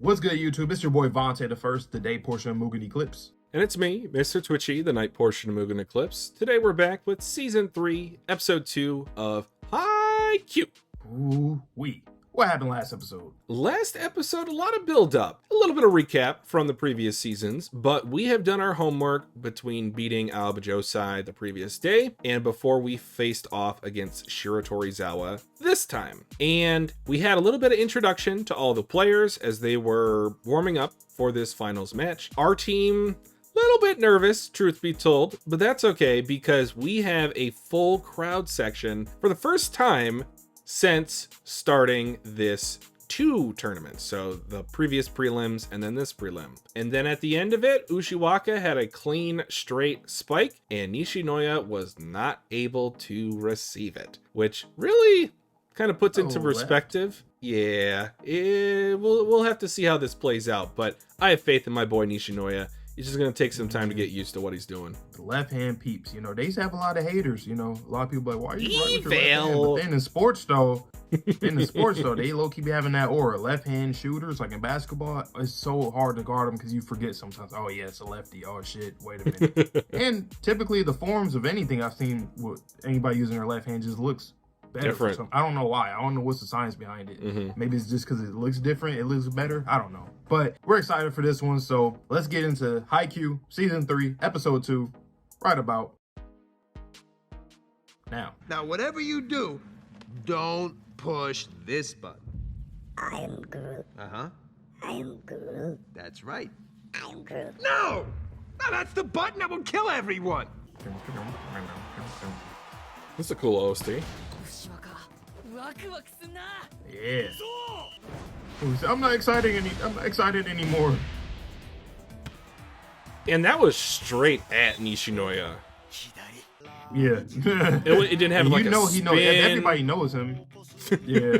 What's good, YouTube? It's your boy Vontae the First, the day portion of Mugen Eclipse. And it's me, Mr. Twitchy, the night portion of Mugen Eclipse. Today we're back with Season 3, Episode 2 of Haikyuu. Ooh-wee. What happened last episode? Last episode, a lot of build-up. A little bit of recap from the previous seasons, but we have done our homework between beating Aobajosai the previous day and before we faced off against Shiratorizawa this time. And we had a little bit of introduction to all the players as they were warming up for this finals match. Our team, little bit nervous, truth be told, but that's okay because we have a full crowd section for the first time since starting this 2 tournaments. So the previous prelims and then this prelim. And then at the end of it, Ushiwaka had a clean, straight spike and Nishinoya was not able to receive it, which really kind of puts into perspective. Yeah, we'll have to see how this plays out, but I have faith in my boy Nishinoya. He's just going to take some time to get used to what he's doing. The left-hand peeps, you know, they used to have a lot of haters, you know. A lot of people like, why are you right with your left hand? But then in sports though, they low-key be having that aura. Left-hand shooters, like in basketball, it's so hard to guard them because you forget sometimes, oh yeah, it's a lefty. Oh shit, wait a minute. And typically the forms of anything I've seen with anybody using their left hand just looks better. Different. I don't know why. I don't know what's the science behind it. Maybe it's just because it looks different. It looks better. I don't know. But we're excited for this one. So let's get into Haikyuu Season 3, Episode 2, right about now. Now, whatever you do, don't push this button. I am Groot. Uh-huh. I am Groot. That's right. I am Groot. No! No, that's the button that will kill everyone! This is a cool OST. Yeah. I'm not excited anymore. And that was straight at Nishinoya. Yeah. It didn't have like a spin. Everybody knows him. Yeah.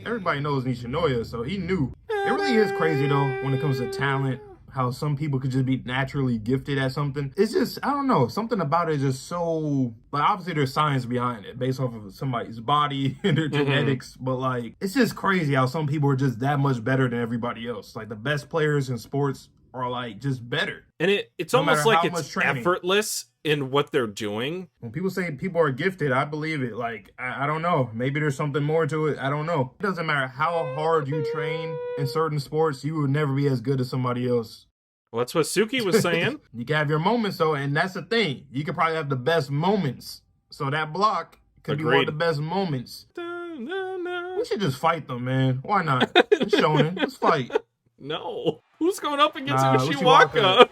Everybody knows Nishinoya, so he knew. It really is crazy though when it comes to talent, how some people could just be naturally gifted at something. It's just, I don't know, something about it is just so, like, obviously there's science behind it based off of somebody's body and their genetics, but like, it's just crazy how some people are just that much better than everybody else. Like the best players in sports are like just better. And it's almost like it's effortless in what they're doing. When people say people are gifted, I believe it. Like, I don't know. Maybe there's something more to it. I don't know. It doesn't matter how hard you train in certain sports, you will never be as good as somebody else. Well, that's what Tsukki was saying. You can have your moments, though, and that's the thing. You can probably have the best moments. So that block could be one of the best moments. We should just fight them, man. Why not? It's shonen. Let's fight. No. Who's going up against Ushiwaka?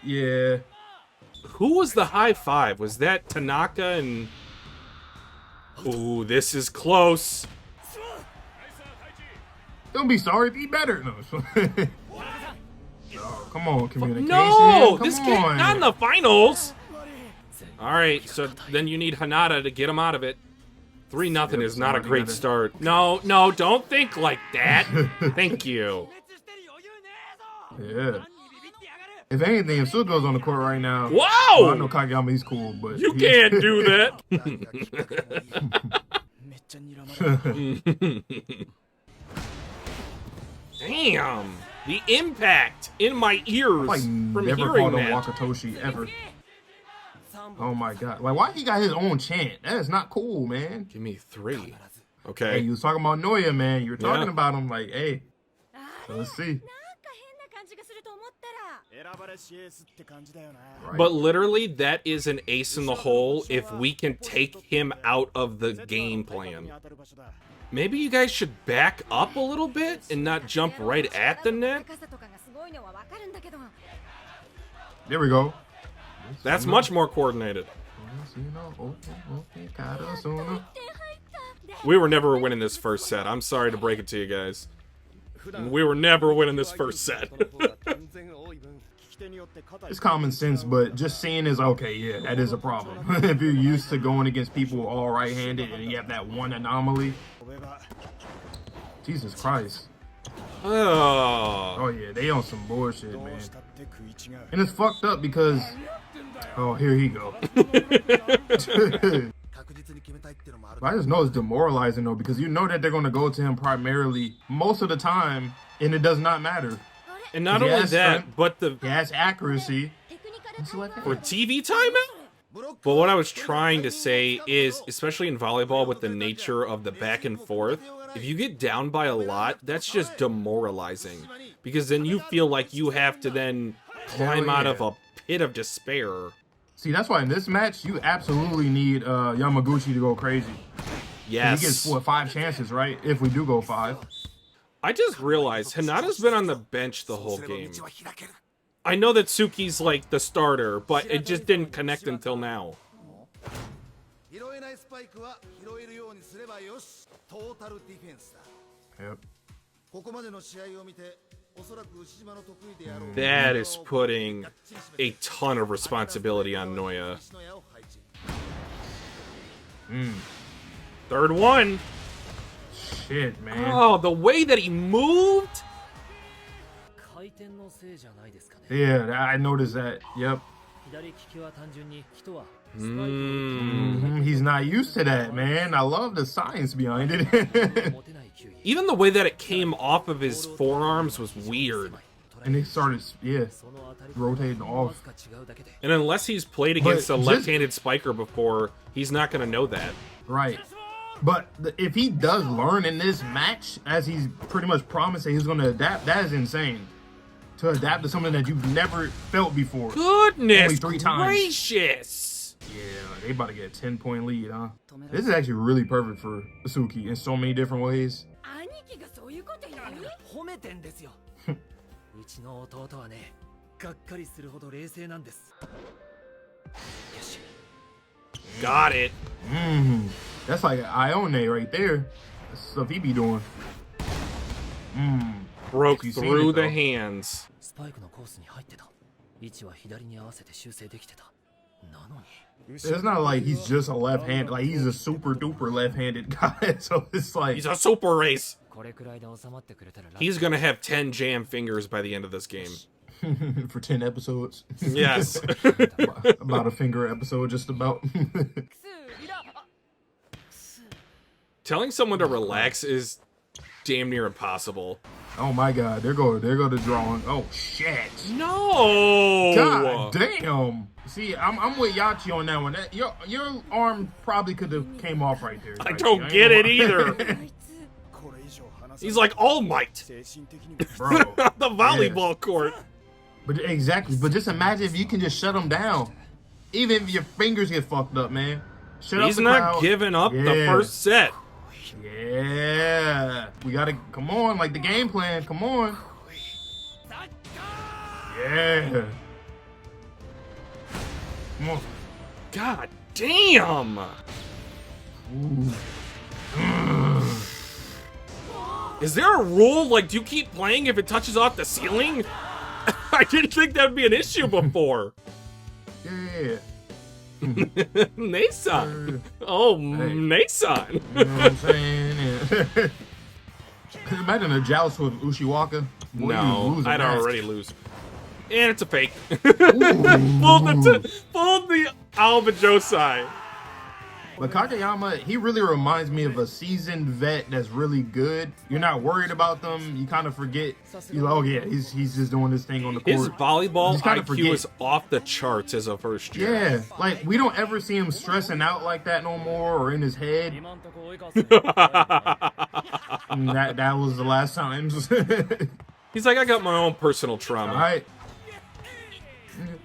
Yeah. Who was the high five? Was that Tanaka and... Ooh, this is close. Don't be sorry, be better. No. Oh, come on, communication. No, this can't, not in the finals. All right, so then you need Hanada to get him out of it. 3-0 is not a great start. No, don't think like that. Thank you. Yeah. If anything, if Sugo's on the court right now, wow! Well, I know Kageyama, he's cool, but you can't do that. Damn, the impact in my ears from never hearing called him that. Wakatoshi ever. Oh my god! Like, why he got his own chant? That is not cool, man. Give me 3. Okay. Hey, you was talking about Noya, man. You were talking about him, like, hey. So let's see. Right. But literally, that is an ace in the hole if we can take him out of the game plan. Maybe you guys should back up a little bit and not jump right at the net. There we go. That's much more coordinated. We were never winning this first set. I'm sorry to break it to you guys. We were never winning this first set. It's common sense, but just seeing is okay. Yeah, that is a problem. If you're used to going against people all right-handed and you have that one anomaly. Jesus Christ. Oh yeah, they on some bullshit, man. And it's fucked up because, oh, here he go. But I just know it's demoralizing though, because you know that they're going to go to him primarily most of the time and it does not matter. And not He only has that, strength. but the He has accuracy. for TV timeout. But what I was trying to say is, especially in volleyball, with the nature of the back and forth, if you get down by a lot, that's just demoralizing. Because then you feel like you have to then climb out of a pit of despair. See, that's why in this match, you absolutely need Yamaguchi to go crazy. Yes. He gets, what, 5 chances, right? If we do go 5. I just realized Hinata's been on the bench the whole game. I know that Tsukki's like the starter, but it just didn't connect until now. Yep. That is putting a ton of responsibility on Noya. Third one. Shit, man. Oh, the way that he moved. Yeah, I noticed that. Yep. He's not used to that, man. I love the science behind it. Even the way that it came off of his forearms was weird. And it started, rotating off. And unless he's played against a But left-handed spiker before, he's not going to know that. Right. But if he does learn in this match, as he's pretty much promised that he's going to adapt, that is insane. To adapt to something that you've never felt before. Goodness Only 3 times. gracious! Yeah, they about to get a 10-point lead, huh? This is actually really perfect for Tsukki in so many different ways. Got it. That's like Ione right there. That's stuff he be doing. Broke You seen through it, the though. hands. It's not like he's just a left-handed, like he's a super duper left-handed guy. So it's like He's a super race. He's gonna have 10 jam fingers by the end of this game. for 10 episodes. Yes. About a finger episode, just about. Telling someone to relax is damn near impossible. Oh my god, there go the drawing. Oh shit. No. God damn. See, I'm with Yachi on that one. That, your arm probably could have came off right there. I Yachi. don't ain't get it gonna lie. either. He's like All Might. Bro. The volleyball court. But exactly. But just imagine if you can just shut him down. Even if your fingers get fucked up, man. Shut up He's the not crowd. giving up the Yeah. first set. Yeah. We gotta come on, like the game plan. Come on. Yeah. Come on. God damn. Is there a rule? Like, do you keep playing if it touches off the ceiling? I didn't think that would be an issue before. Yeah. Nason. Oh, Nason. You know what I'm saying? Yeah. Imagine a joust with Ushiwaka. Boy, No, you lose a I'd mask. already lose. And it's a fake. Pulled the Albajosai. But Kageyama, he really reminds me of a seasoned vet that's really good. You're not worried about them. You kind of forget. You're like, oh yeah, he's just doing this thing on the court. His volleyball You just kinda IQ forget. is off the charts as a first year. Yeah, like we don't ever see him stressing out like that no more, or in his head. And that was the last times. He's like, I got my own personal trauma. All right.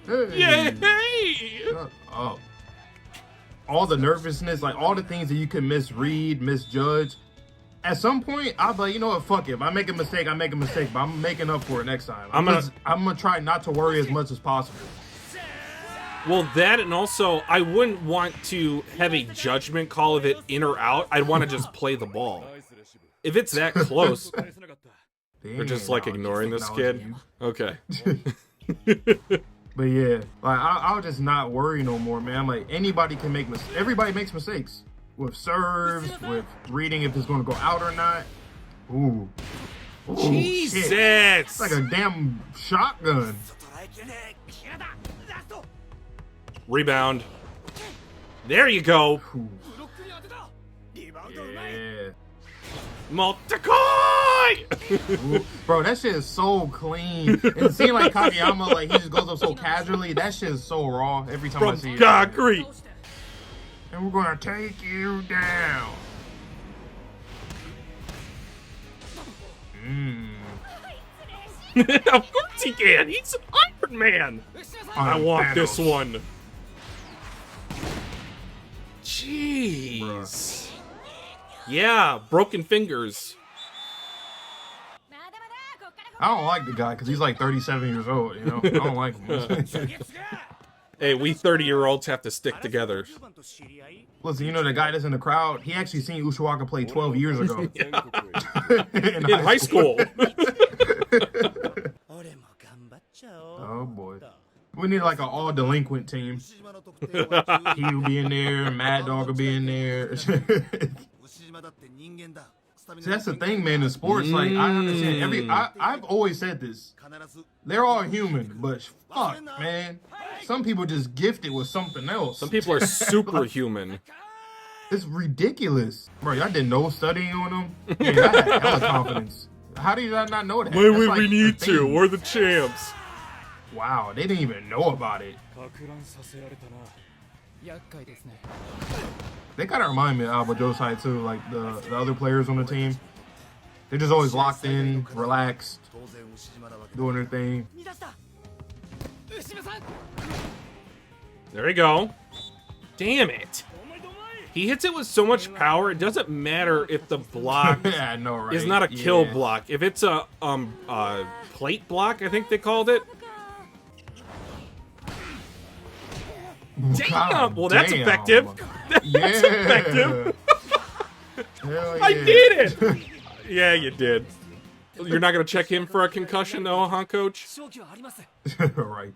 Yay! Oh. All the nervousness, like all the things that you could misread, misjudge. At some point, I'll be like, you know what, fuck it. If I make a mistake, I make a mistake, but I'm making up for it next time. I'm gonna try not to worry as much as possible. Well, that, and also, I wouldn't want to have a judgment call of it in or out. I'd want to just play the ball. If it's that close, we're just like ignoring this kid. Okay. But yeah, like I'll just not worry no more, man. Like anybody can make mistakes. Everybody makes mistakes with serves, with reading if it's going to go out or not. Ooh, Jesus! Shit. It's like a damn shotgun. Rebound. There you go. Yeah. Multikoi! Bro, that shit is so clean. And it seems like Kageyama, like, he just goes up so casually. That shit is so raw every time I From see it. concrete. And we're gonna take you down. Of course he can. He's Iron Man. I want this one. Jeez. Yeah, broken fingers. I don't like the guy because he's like 37 years old, you know? I don't like him. Hey, we 30-year-olds have to stick together. Listen, you know the guy that's in the crowd? He actually seen Ushiwaka play 12 years ago. In high school. Oh, boy. We need like an all-delinquent team. He will be in there, Mad Dog will be in there. See, that's the thing, man, in sports, like, I understand I've always said this. They're all human, but fuck, man. Some people just gifted with something else. Some people are superhuman. It's ridiculous. Bro, y'all did no studying on them? Yeah, I had hella confidence. How do you not know that? Why That's would like we a need to? thing. We're the champs. Wow, they didn't even know about it. They kind of remind me of Alba Josai too, like the other players on the team. They're just always locked in, relaxed, doing their thing. There we go. Damn it. He hits it with so much power, it doesn't matter if the block Yeah, I know, right? is not a kill Yeah. block. If it's a plate block, I think they called it. Damn! God Well, that's damn. effective. That's effective. Hell yeah. I did it! Yeah, you did. You're not going to check him for a concussion, though, huh, Coach? Right.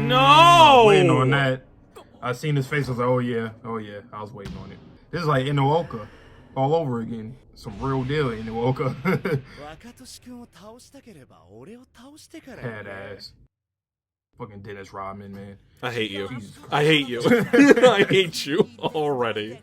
No! Waiting on that. I seen his face. I was like, oh yeah. I was waiting on it. This is like Inoka all over again. Some real deal Inoka. Badass. Fucking Dennis Rodman, man. I hate you. Jesus Christ. I hate you. I hate you already.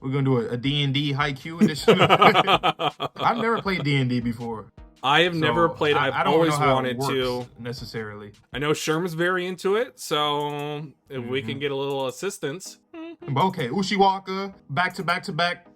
We're gonna do a D&D Haikyuu edition. I've never played D&D before. I have never so played. I I've don't always know how it wanted works to. necessarily. I know Sherm's very into it, so if we can get a little assistance. But okay, Ushiwaka, back to back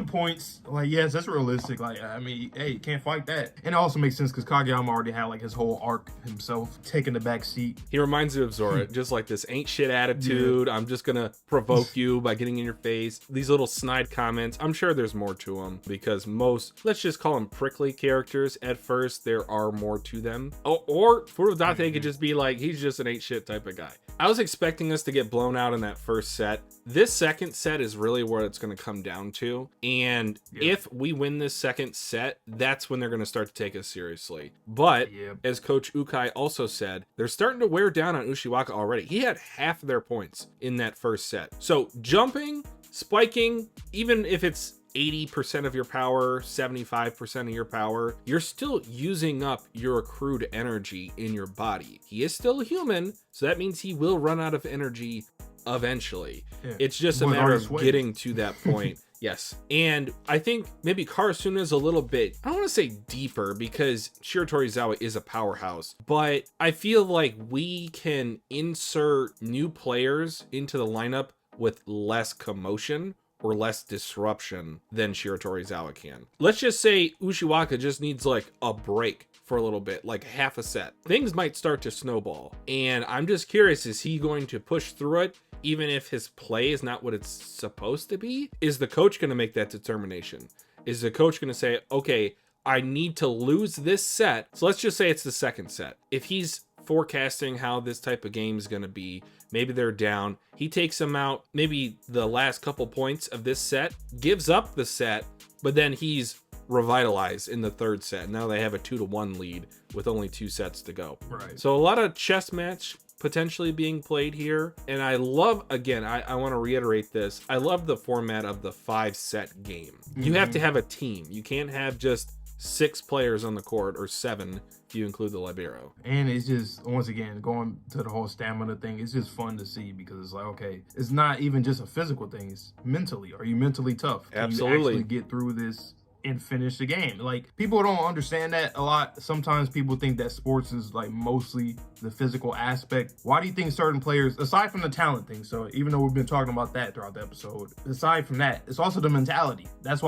points. Like, yes, that's realistic. Like, I mean, hey, can't fight that. And it also makes sense because Kageyama already had like his whole arc himself, taking the back seat. He reminds me of Zora, just like this ain't shit attitude. I'm just gonna provoke you by getting in your face. These little snide comments. I'm sure there's more to them because most, let's just call them prickly characters. At first, there are more to them. Oh, or Furudate could just be like, he's just an ain't shit type of guy. I was expecting us to get blown out in that first set. This second set is really where it's going to come down to. And if we win this second set, that's when they're going to start to take us seriously. But as Coach Ukai also said, they're starting to wear down on Ushiwaka already. He had half their points in that first set. So jumping, spiking, even if it's 80% of your power, 75% of your power, you're still using up your accrued energy in your body. He is still human, so that means he will run out of energy eventually. It's just a matter of getting to that point. Yes. And I think maybe Karasuna is a little bit, I don't want to say deeper because Shiro Torizawa is a powerhouse, but I feel like we can insert new players into the lineup with less commotion or less disruption than Shiro Torizawa can. Let's just say Ushiwaka just needs like a break for a little bit, like half a set. Things might start to snowball. And I'm just curious, is he going to push through it even if his play is not what it's supposed to be? Is the coach going to make that determination? Is the coach going to say, okay, I need to lose this set. So let's just say it's the second set. If he's forecasting how this type of game is going to be, maybe they're down, he takes them out maybe the last couple points of this set, gives up the set, but then he's revitalized in the third set. Now they have a 2-1 lead with only 2 sets to go. Right. So a lot of chess match potentially being played here. And I love, again, I want to reiterate this, I love the format of the 5-set game. You have to have a team. You can't have just 6 players on the court, or 7 if you include the libero. And it's just, once again, going to the whole stamina thing, it's just fun to see because it's like, okay, it's not even just a physical thing, it's mentally. Are you mentally tough? Can Absolutely. you actually get through this and finish the game? Like, people don't understand that a lot. Sometimes people think that sports is like mostly the physical aspect. Why do you think certain players, aside from the talent thing, so even though we've been talking about that throughout the episode, aside from that, it's also the mentality. That's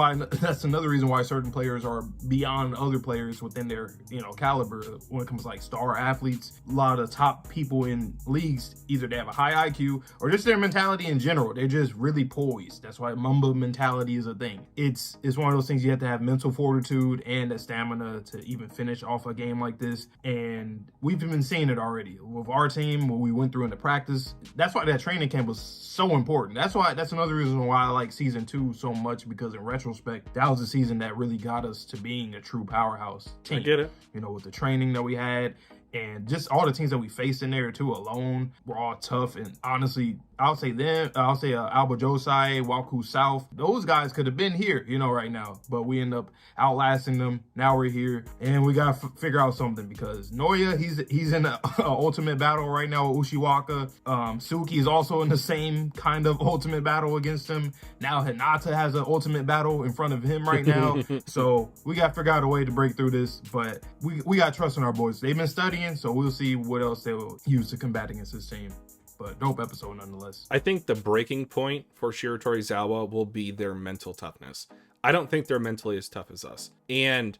another reason why certain players are beyond other players within their, caliber. When it comes to like star athletes, a lot of top people in leagues, either they have a high IQ or just their mentality in general. They're just really poised. That's why Mamba mentality is a thing. It's one of those things you have to have mental fortitude and the stamina to even finish off a game like this. And we've been seeing it already with our team, what we went through in the practice. That's why that training camp was so important. That's another reason why I like season 2 so much, because in retrospect, that was the season that really got us to being a true powerhouse team. I get it. With the training that we had and just all the teams that we faced in there too alone were all tough. And honestly, I'll say Alba Josai, Waku South, those guys could have been here, right now, but we end up outlasting them. Now we're here and we got to figure out something, because Noya, he's in an ultimate battle right now with Ushiwaka. Tsukki is also in the same kind of ultimate battle against him. Now Hinata has an ultimate battle in front of him right now. So we got to figure out a way to break through this, but we got to trust in our boys. They've been studying, so we'll see what else they will use to combat against this team. But dope episode nonetheless. I think the breaking point for Shiratorizawa will be their mental toughness. I don't think they're mentally as tough as us. And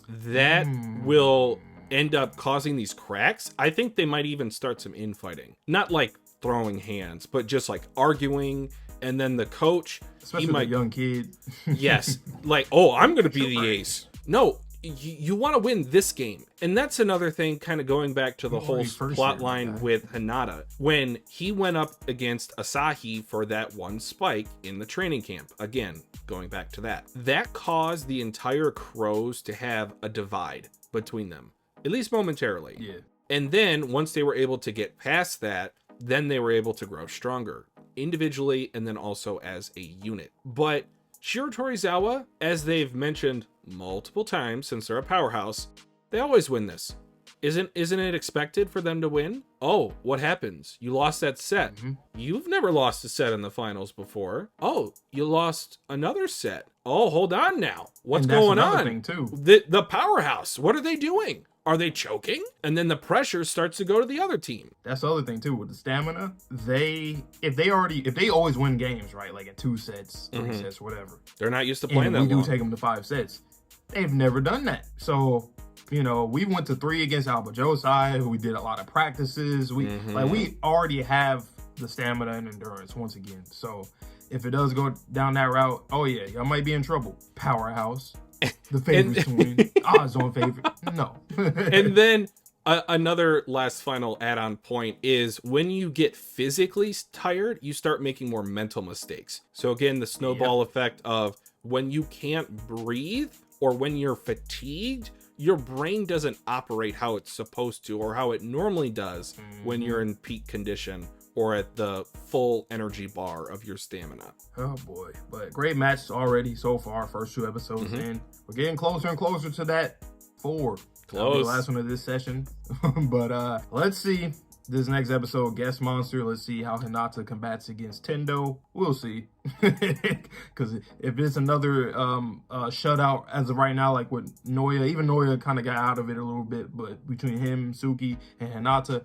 that will end up causing these cracks. I think they might even start some infighting. Not like throwing hands, but just like arguing. And then the coach, especially the young kid. Yes. Like, oh, I'm going to be the ace. No, you want to win this game. And that's another thing, kind of going back to the whole plot line with Hinata. When he went up against Asahi for that one spike in the training camp, again, going back to that caused the entire Crows to have a divide between them, at least momentarily. Yeah. And then once they were able to get past that, then they were able to grow stronger individually and then also as a unit. But Shiratorizawa, as they've mentioned multiple times since they're a powerhouse, they always win this. Isn't it expected for them to win? Oh, what happens? You lost that set. You've never lost a set in the finals before. Oh, you lost another set. Oh, hold on now. What's going on? Thing too. The powerhouse, what are they doing? Are they choking? And then the pressure starts to go to the other team. That's the other thing too with the stamina. If they always win games, right? Like in 2 sets, 3 sets, whatever. They're not used to playing that long. We do take them to 5 sets. They've never done that. So, we went to 3 against Alba Josai. We did a lot of practices. We already have the stamina and endurance once again. So if it does go down that route, oh yeah, y'all might be in trouble. Powerhouse. The favorites win. Odds on favorite. No. And then another last final add-on point is when you get physically tired, you start making more mental mistakes. So again, the snowball effect of when you can't breathe or when you're fatigued, your brain doesn't operate how it's supposed to or how it normally does when you're in peak condition or at the full energy bar of your stamina. Oh boy, but great match already so far. First 2 episodes in. We're getting closer and closer to that 4. That'll be the last one of this session. But let's see this next episode, Guest Monster. Let's see how Hinata combats against Tendo. We'll see. Because if it's another shutout as of right now, like with Noya, even Noya kind of got out of it a little bit, but between him, Tsukki, and Hinata,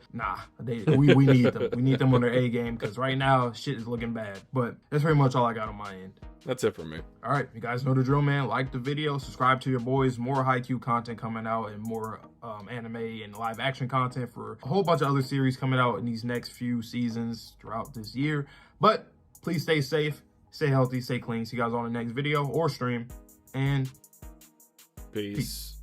we need them. We need them on their A game, because right now shit is looking bad. But that's pretty much all I got on my end. That's it for me. All right, you guys know the drill, man. Like the video, subscribe to your boys. More Haikyuu content coming out and more anime and live action content for a whole bunch of other series coming out in these next few seasons throughout this year. But please stay safe, stay healthy, stay clean. See you guys on the next video or stream. And peace.